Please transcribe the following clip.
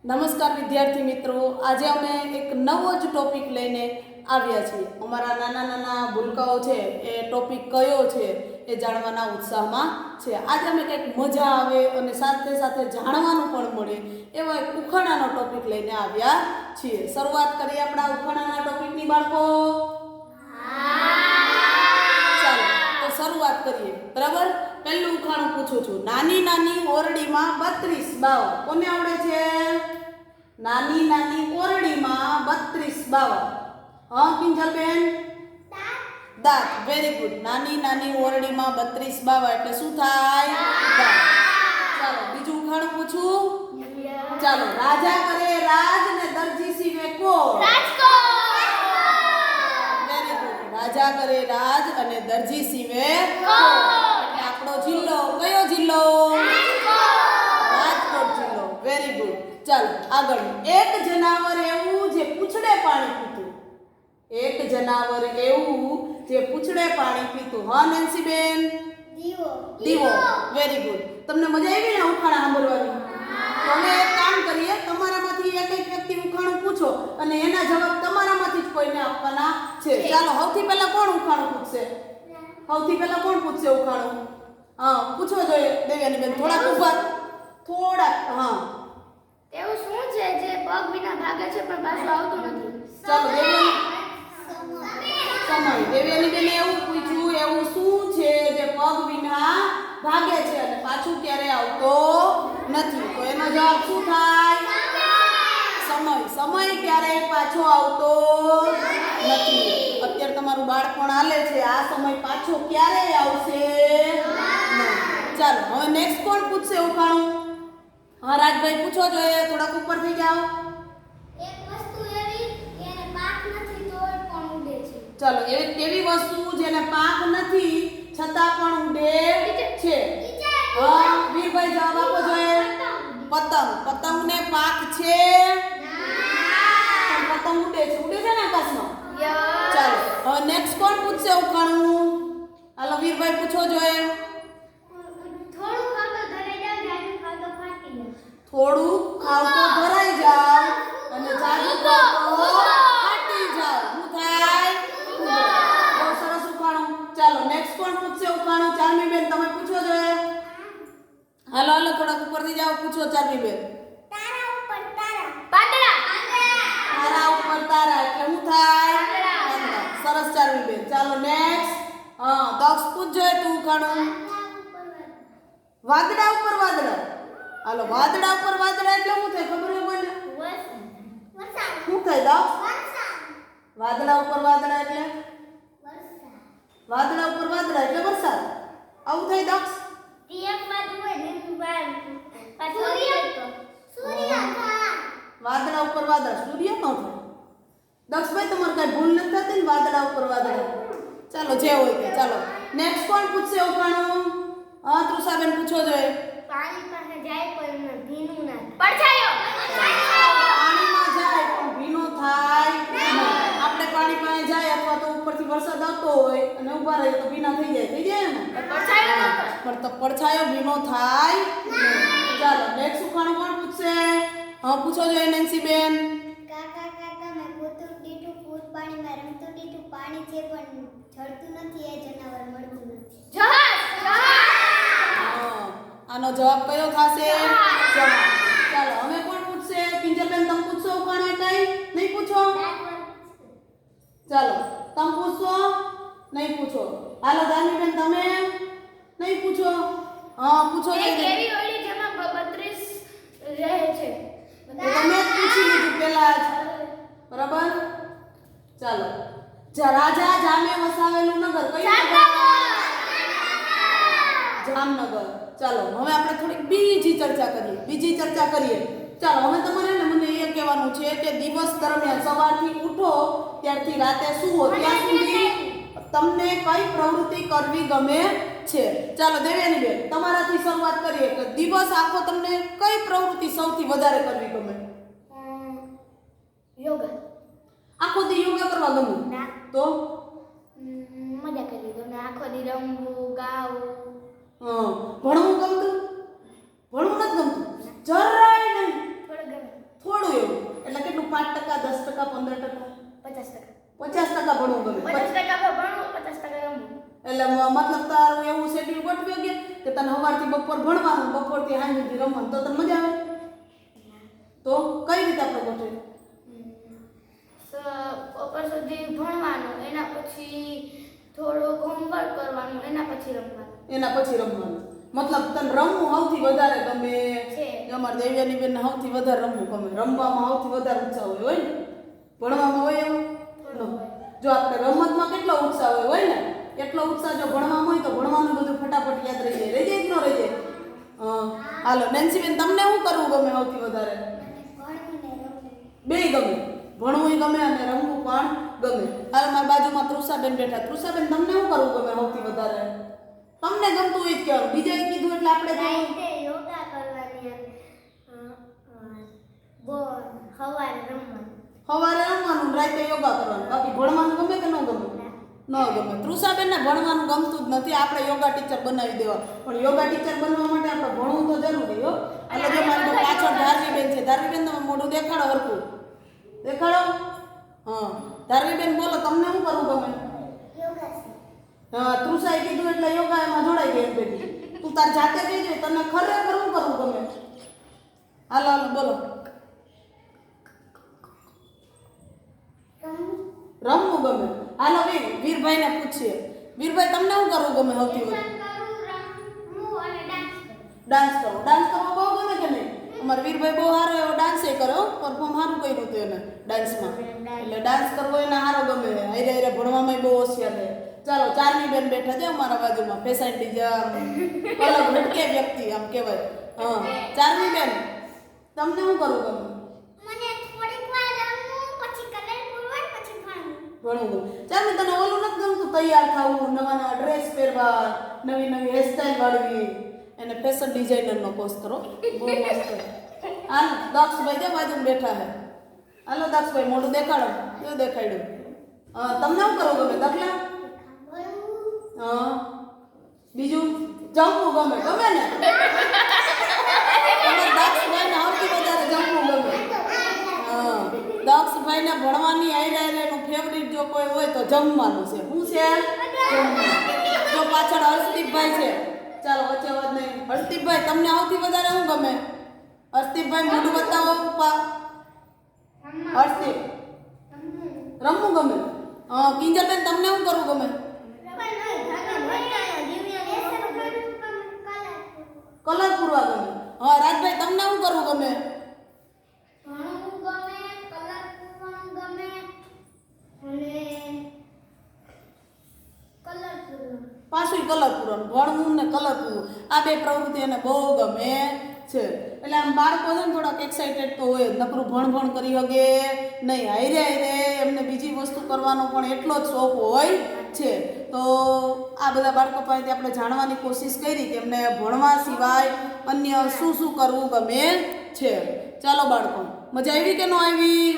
નમસ્કાર વિદ્યાર્થી મિત્રો, આજે અમે એક નવો જ ટોપિક લઈને આવ્યા છીએ. અમારા નાના નાના ભૂલકાઓ છે એ ટોપિક કયો છે એ જાણવાના ઉત્સાહમાં છે. આજે અમે કંઈક મજા આવે અને સાથે સાથે જાણવાનું પણ મળે એવો એક ઉખાણાનો ટોપિક લઈને આવ્યા છીએ. શરૂઆત કરીએ આપણા ઉખાણાના ટોપિકની બાળકો. ચાલો તો શરૂઆત કરીએ. બરાબર, પહેલું ઉખાણું પૂછું છું. નાની નાની ઓરડીમાં 32 બાવા. કોને આવડે છે? નાની નાની ઓરડીમાં 32 બાવા. હા કિંજલબેન? દાંત. Very good. નાની નાની ઓરડીમાં 32 બાવા એટલે શું થાય? દાંત. ચાલો બીજું ઉખાણું પૂછું. ચાલો, રાજા કરે રાજ ને દરજી સીવે કોણ? Very good. રાજા કરે રાજ અને દરજી સીવે કોણ? એટલે આપણો જિલ્લો કયો જિલ્લો? રાજકોટ જિલ્લો. Very good. ચાલો આગળ. એક જનાવર એવું જે પૂંછડે પાણી પીતું. એક જનાવર એવું જે પૂંછડે પાણી પીતું. હા નેન્સીબેન? દીવો. Very good. તમને મજા આવી ને ઉખાણા સાંભળવાની? તો અમે એક કામ કરીએ, તમારામાંથી એક એક વ્યક્તિ ઉખાણું પૂછો અને એના જવાબ તમારામાંથી જ કોઈને આપવાના છે. ચાલો, સૌથી પહેલા કોણ ઉખાણું પૂછશે? સૌથી પહેલા કોણ પૂછશે ઉખાણું? હા પૂછવો જોઈએ દેવ્યાનીબેન. થોડાક ઉભા, થોડાક. હા એવું શું છે જે પગ વિના ભાગે છે પણ પાછું આવતું નથી? ચાલો સમય. દેવ્યાનીબેને એવું પૂછ્યું, એવું શું છે જે પગ વિના ભાગે છે અને પાછું ક્યારે આવતો નથી? તો એનો જવાબ શું થાય? સમય. સમય ક્યારેય પાછો આવતો નથી. અત્યારે તમારું બાળપણ હાલે છે, આ સમય પાછો ક્યારેય આવશે નહીં. ચાલો હવે નેક્સ્ટ કોણ પૂછશે ઉખાણું? હા રાજભાઈ પૂછો જોઈએ, થોડાક ઉપર થઈ જાઓ. એક વસ્તુ એવી જેને પાંખ નથી તોય પણ ઉડે છે. ચાલો, એવી કેવી વસ્તુ જેને પાંખ નથી છતાં પણ ઉડે છે? હા વીરભાઈ જવાબ આપો જોઈએ. પતંગ. પતંગને પાંખ છે પણ પતંગ ઉડે છે. ઉડે છે ને આકાશમાં? ચાલો હવે નેક્સ્ટ કોણ પૂછશે ઉખાણું? હાલો વીરભાઈ પૂછો જોઈએ. થોડું ખાવ તો ભરાઈ જાવ અને જાજુ ખાવ તો ફાટી જાવ. શું થાય? બહુ સરસ ઉખાણું. ચાલો નેક્સ્ટ કોણ પૂછશે ઉખાણું? ચારમીબેન તમે પૂછો જોઈએ. હાલો હાલો થોડાક ઉપરથી જાઓ, પૂછો ચારમીબેન. તારા ઉપર તારા. પાંદડા. તારા ઉપર તારા એટલે શું થાય? પાંદડા. સરસ ચારમીબેન. ચાલો નેક્સ્ટ. હા દક્ષ પૂછ જોઈએ તું ઉખાણું. વાદળા ઉપર વાદળા. હાલો વાદળા ઉપર વાદળા એટલે શું થાય ખબર છે કોઈને? શું થાય દક્ષ? વાદળા ઉપર વાદળા એટલે? વાદળા ઉપર વાદળા એટલે વરસાદ. આવું થાય દક્ષ? વાદળા ઉપર વાદળા સૂર્ય ન થાય. દક્ષભાઈ તમારે કઈ ભૂલ નથી થતી ને? વાદળા ઉપર વાદળા. ચાલો જે હોય તે. ચાલો નેક્સ્ટ કોણ પૂછશે ઉખાણું? હા તૃષાબેન પૂછો જોઈએ. પાણી પાસે જાય પણ ભીનું ના પડછાયો. પાણીમાં જાય પણ ભીનો થાય નહીં. આપણે પાણી પાસે જાય અથવા તો ઉપરથી વરસાદ આવતો હોય અને ઊભા રહીએ તો ભીના થઈ જાય. થઈ જાય ને? પડછાયો પણ તો પડછાયો ભીનો થાય નહીં. ચાલો નેક્સ્ટ ઉખાણું કોણ પૂછશે? હા પૂછો જોઈએ નેન્સીબેન. કાકા કાકા મેં કૂતરું દીઠું પૂર પાણીમાં રમતું દીઠું પાણી છે પણ જળતું નથી એ જનાવર મળતું નથી. જહાજ. આનો જવાબ કયો થશે? જહાજ. ચાલો હવે કોણ પૂછશે? કિંજલબેન તમે પૂછશો ઉખાણું? કઈ નહીં પૂછો? ચાલો તમે પૂછશો? નહીં પૂછો. હાલો ધાર્મીબેન તમે નહીં પૂછો? હા પૂછો એક જોઈએ. એવી ઓળી જેમાં 32 રહે છે. તો તમે જ પૂછી લીધું પહેલા જ. બરાબર. ચાલો રાજા જામે વસાવેલું નગર કયું નગર? જામનગર. ચાલો હવે આપણે થોડીક બીજી ચર્ચા કરીએ. ચાલો હવે તમારે ને મને એ કહેવાનું છે કે દિવસ દરમિયાન સવારથી ઉઠો ત્યારથી રાતે સૂવો ત્યાં સુધી તમને કઈ પ્રવૃત્તિ કરવી ગમે છે? ચાલો દેવ્યાનીબેન તમારાથી શરૂઆત કરીએ કે દિવસ આખો તમને કઈ પ્રવૃત્તિ સૌથી વધારે કરવી ગમે? યોગા. આખો દી યોગા કરવા ગમે? ના. તો મજા કરી ગમે. આખો દી રમવું ગાવું. ભણવું ગમતું? ભણવું નથી ગમતું? જરાય નહીં. થોડું ગમે. એટલે મતલબ તારું એવું શેડ્યુલ ગોઠવ્યો કે તને સવારથી બપોર ભણવાનું, બપોરથી સાંજ સુધી રમવાનું, તો તને મજા આવે? તો કઈ રીતે આપણે ગોઠવીએ? બપોર સુધી ભણવાનું, એના પછી થોડુંક હોમવર્ક કરવાનું, એના પછી રમવાનું. એના પછી રમવાનું. મતલબ તને રમવું સૌથી વધારે ગમે છે. અમારા દેવ્યાની બેનને સૌથી વધારે રમવું ગમે. રમવામાં સૌથી વધારે ઉત્સાહ હોય ને? ભણવામાં હોય એવો? થોડું હોય. જો આપણે રમતમાં કેટલો ઉત્સાહ હોય ને એટલો ઉત્સાહ જો ભણવામાં હોય તો ભણવાનું બધું ફટાફટ યાદ રહી જાય. રહી જાય કે ન રહી જાય? હાલો નેન્સીબેન, તમને શું કરવું ગમે સૌથી વધારે? બેય ગમે. ભણવું ગમે અને રમવું પણ ગમે. હાલ મારી બાજુમાં તૃષાબેન બેઠા. તૃષાબેન, તમને શું કરવું ગમે સૌથી વધારે? તમને ગમતું હોય જ કહેવાનું. બીજાએ કીધું એટલે આપણે રાતે યોગા કરવાની અને સવારે રમવાનું. સવારે રમવાનું, રાતે યોગા કરવાનું. બાકી ભણવાનું ગમે કે ન ગમે? ન ગમે. તૃષાબેનને ભણવાનું ગમતું જ નથી. આપણે યોગા ટીચર બનાવી દેવા. પણ યોગા ટીચર બનવા માટે આપણે ભણવું તો જરૂરી હો. એટલે જો મારી પાછળ ધાર્વીબેન છે. ધાર્વીબેન, તમે મોઢું દેખાડો હરખું. દેખાડો. હા, ધાર્વીબેન બોલો, તમને શું કરવું ગમે? યોગા છે. હા, તૃષાએ કીધું એટલે યોગા એમાં જોડાઈ ગઈ બેટી. તું તાર જાતે કહેજે તને ખરેખર શું કરવું ગમે? હાલો હાલો બોલો. રમવું ગમે. હાલો વીરભાઈને પૂછીએ. વીરભાઈ, તમને શું કરવું ગમે સૌથી વધારે? ડાન્સ કરવો. ડાન્સ કરવો બહુ ગમે કે નહીં? અમારા વીરભાઈ બહુ સારો એવો ડાન્સ કરે હો. પરફોર્મ સારું કર્યું હતું એને ડાન્સમાં. એટલે ડાન્સ કરવો એને સારો ગમે. હારે હારે ભણવામાં બહુ હોશિયાર છે. ચાલો, ચારની બેન બેઠા છે અમારા બાજુમાં. ફેશન ડિઝાઇન અલગ હટકે વ્યક્તિ આમ કહેવાય. હા, ચારની બેન, તમને શું કરવું ગમે? મને થોડીક વાર રમવું, પછી કલર પૂરવાનું, પછી ભણવું. ભણવું ગમે. ચાલ, મેં તને ઓલું નથી ગમતું? તૈયાર થવું, નવા નવા ડ્રેસ પહેરવા, નવી નવી હેરસ્ટાઈલ વાળવી, એને ફેશન ડિઝાઇનરનો કોર્સ કરો. બહુ મસ્ત. હાલ દક્ષભાઈ જો બાજુમાં બેઠા છે. હાલો દક્ષભાઈ, મોઢું દેખાડો. જો દેખાડ્યું. તમને શું કરવું ગમે? દખલા. હા, બીજું જમવું ગમે. ગમે ને? દક્ષભાઈને સૌથી વધારે જમવું ગમે. હા, દક્ષભાઈને ભણવાની આઈ એનું ફેવરિટ જો કોઈ હોય તો જમવાનું છે. શું છે? જમવાનું. જો પાછળ હર્ષદીપભાઈ છે. ચાલો, વચ્ચે અવાજ નહીં. હર્ષદીપભાઈ, તમને સૌથી વધારે શું ગમે? હર્ષદીપભાઈ, મોઢું બતાવો. હર્ષદીપ, રમવું ગમે. કિંજલબેન, તમને શું કરવું ગમે? કલર પૂરવા ગમે. હા, રાજભાઈ, તમને શું કરવું ગમે? ભણવું ગમે, કલર પૂરવાનું ગમે અને કલર પૂરવાનું. પાછું કલર પૂરવાનું. ભણવું ને કલર પૂરવું, આ બે પ્રવૃત્તિ એને બહુ ગમે છે. એટલે આમ બાળકો છે ને થોડાક એક્સાઇટેડ તો હોય. નકરું ભણ કરી હગે નહીં. હારે હારે એમને બીજી વસ્તુ કરવાનો પણ એટલો જ શોખ હોય છે. તો આ બધા બાળકો પાસેથી આપણે જાણવાની કોશિશ કરી કે એમને ભણવા સિવાય અન્ય શું શું કરવું ગમે છે. ચાલો બાળકો, મજા આવી કે ન આવી?